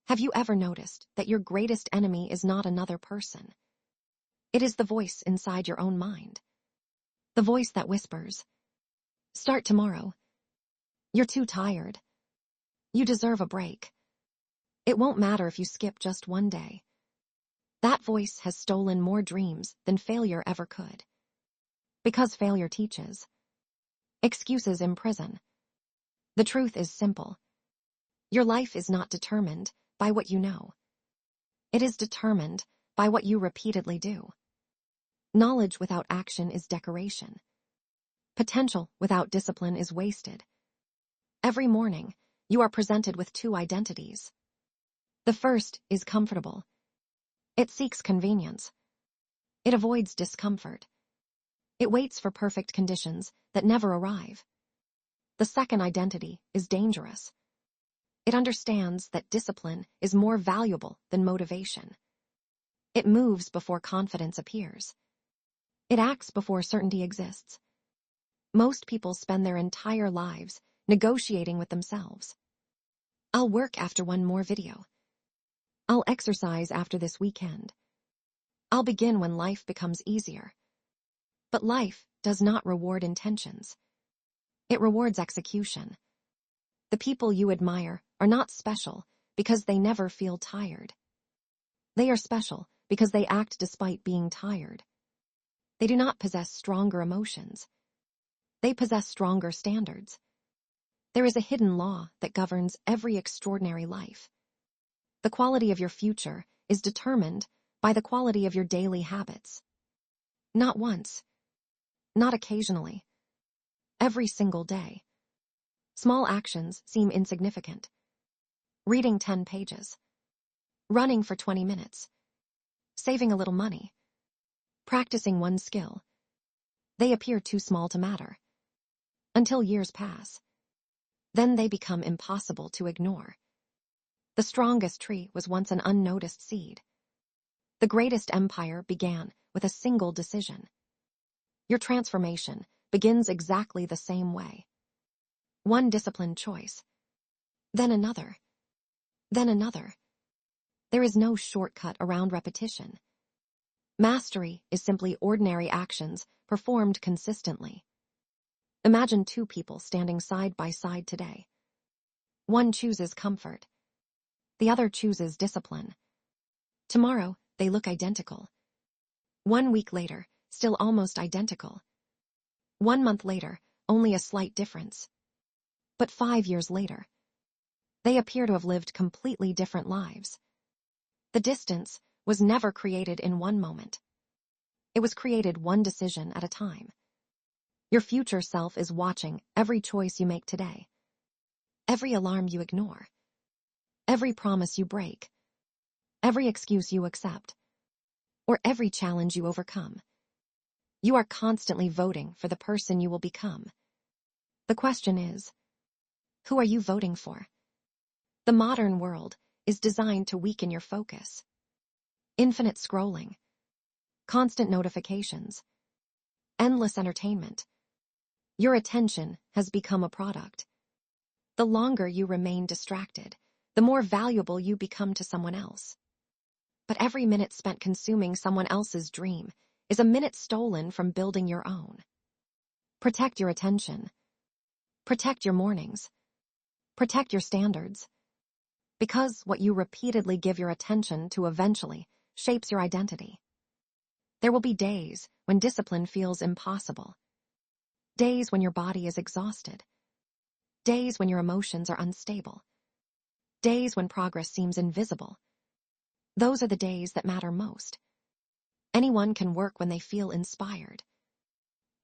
Have you ever noticed that your greatest enemy is not another person? It is the voice inside your own mind. The voice that whispers, "Start tomorrow. You're too tired. You deserve a break. It won't matter if you skip just one day." That voice has stolen more dreams than failure ever could. Because failure teaches. Excuses imprison. The truth is simple. Your life is not determined by what you know. It is determined by what you repeatedly do. Knowledge without action is decoration. Potential without discipline is wasted. Every morning, you are presented with two identities. The first is comfortable. It seeks convenience. It avoids discomfort. It waits for perfect conditions that never arrive. The second identity is dangerous. It understands that discipline is more valuable than motivation. It moves before confidence appears. It acts before certainty exists. Most people spend their entire lives negotiating with themselves. I'll work after one more video. I'll exercise after this weekend. I'll begin when life becomes easier. But life does not reward intentions. It rewards execution. The people you admire are not special because they never feel tired. They are special because they act despite being tired. They do not possess stronger emotions. They possess stronger standards. There is a hidden law that governs every extraordinary life. The quality of your future is determined by the quality of your daily habits. Not once. Not occasionally. Every single day. Small actions seem insignificant. Reading 10 pages. Running for 20 minutes. Saving a little money. Practicing one skill. They appear too small to matter. Until years pass. Then they become impossible to ignore. The strongest tree was once an unnoticed seed. The greatest empire began with a single decision. Your transformation begins exactly the same way. One disciplined choice. Then another. Then another. There is no shortcut around repetition. Mastery is simply ordinary actions performed consistently. Imagine two people standing side by side today. One chooses comfort. The other chooses discipline. Tomorrow, they look identical. 1 week later, still almost identical. 1 month later, only a slight difference. But 5 years later, they appear to have lived completely different lives. The distance was never created in one moment. It was created one decision at a time. Your future self is watching every choice you make today. Every alarm you ignore. Every promise you break. Every excuse you accept. Or every challenge you overcome. You are constantly voting for the person you will become. The question is, who are you voting for? The modern world is designed to weaken your focus. Infinite scrolling. Constant notifications. Endless entertainment. Your attention has become a product. The longer you remain distracted, the more valuable you become to someone else. But every minute spent consuming someone else's dream is a minute stolen from building your own. Protect your attention. Protect your mornings. Protect your standards. Because what you repeatedly give your attention to eventually shapes your identity. There will be days when discipline feels impossible. Days when your body is exhausted. Days when your emotions are unstable. Days when progress seems invisible. Those are the days that matter most. Anyone can work when they feel inspired.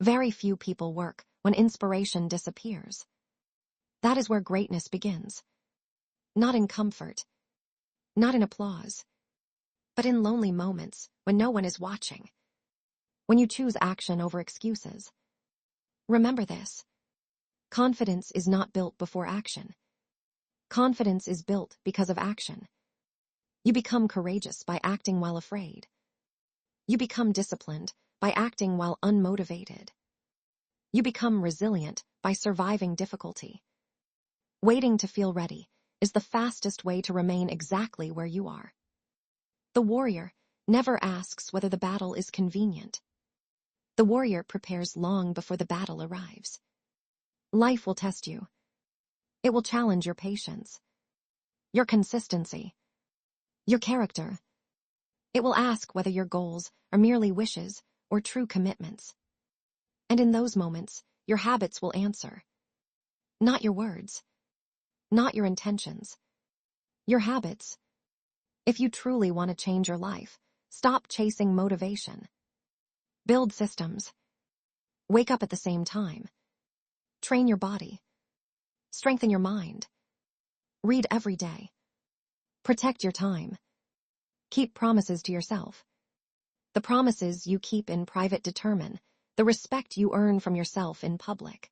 Very few people work when inspiration disappears. That is where greatness begins. Not in comfort. Not in applause. But in lonely moments when no one is watching. When you choose action over excuses. Remember this. Confidence is not built before action. Confidence is built because of action. You become courageous by acting while afraid. You become disciplined by acting while unmotivated. You become resilient by surviving difficulty. Waiting to feel ready is the fastest way to remain exactly where you are. The warrior never asks whether the battle is convenient. The warrior prepares long before the battle arrives. Life will test you. It will challenge your patience, your consistency, your character. It will ask whether your goals are merely wishes or true commitments. And in those moments, your habits will answer. Not your words, not your intentions, your habits. If you truly want to change your life, stop chasing motivation. Build systems. Wake up at the same time. Train your body. Strengthen your mind. Read every day. Protect your time. Keep promises to yourself. The promises you keep in private determine the respect you earn from yourself in public.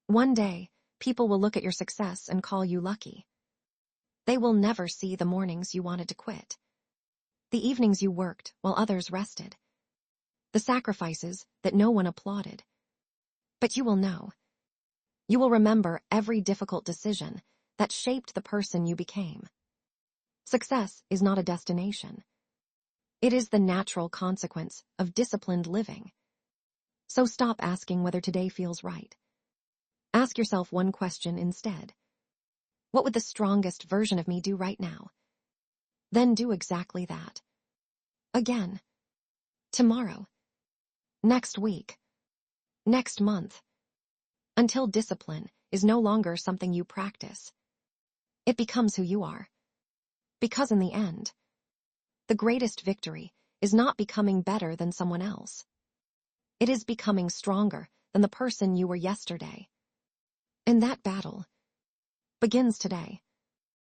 One day, people will look at your success and call you lucky. They will never see the mornings you wanted to quit, the evenings you worked while others rested, the sacrifices that no one applauded. But you will know. You will remember every difficult decision that shaped the person you became. Success is not a destination. It is the natural consequence of disciplined living. So stop asking whether today feels right. Ask yourself one question instead. What would the strongest version of me do right now? Then do exactly that. Again. Tomorrow. Next week. Next month. Until discipline is no longer something you practice. It becomes who you are. Because in the end, the greatest victory is not becoming better than someone else. It is becoming stronger than the person you were yesterday. And that battle begins today.